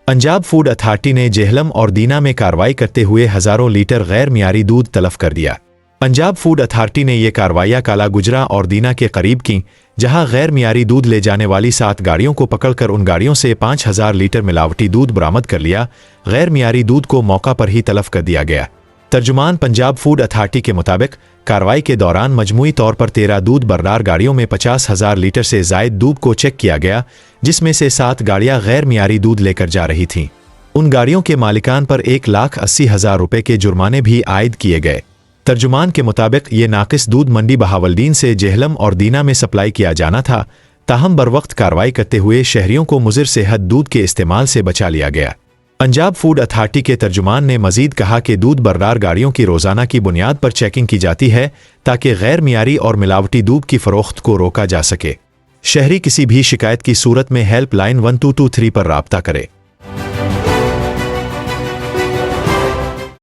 Punjab food authority ने जेहलम और दीना में कार्रवाई करते हुए हजारों लीटर गैर मियारी दूध तलब कर दिया। पंजाब फूड अथॉरिटी ने ये कार्रवाइयां काला गुजरा और दीना के करीब की, जहां गैर मियारी दूध ले जाने वाली 7 गाड़ियों को पकड़कर उन गाड़ियों से 5000 लीटर मिलावटी दूध बरामद कर लिया। गैर मियारी दूध को मौका पर ही तलब कर दिया गया। तर्जुमान पंजाब फूड अथॉरिटी के मुताबिक कार्रवाई के दौरान मजमूई तौर पर 13 दूध बरदार गाड़ियों में 50,000 लीटर से जायद दूध को चेक किया गया, जिसमें से 7 गाड़ियां गैर मियारी दूध लेकर जा रही थीं। उन गाड़ियों के मालिकान पर 1,80,000 रुपए के जुर्माने भी आयद किए गए। तर्जुमान के मुताबिक ये नाकिस दूध मंडी बहावलदीन से जेहलम और दीना में सप्लाई किया जाना था, ताहम बरवक्त कार्रवाई करते हुए शहरियों को मुज़िर सेहत दूध के इस्तेमाल से बचा लिया गया। पंजाब फूड अथॉरिटी के तर्जुमान ने मजीद कहा कि दूध बरदार गाड़ियों की रोज़ाना की बुनियाद पर चेकिंग की जाती है ताकि गैर मियारी और मिलावटी दूध की फ़रोख्त को रोका जा सके। शहरी किसी भी शिकायत की सूरत में हेल्पलाइन 1223 पर राब्ता करे।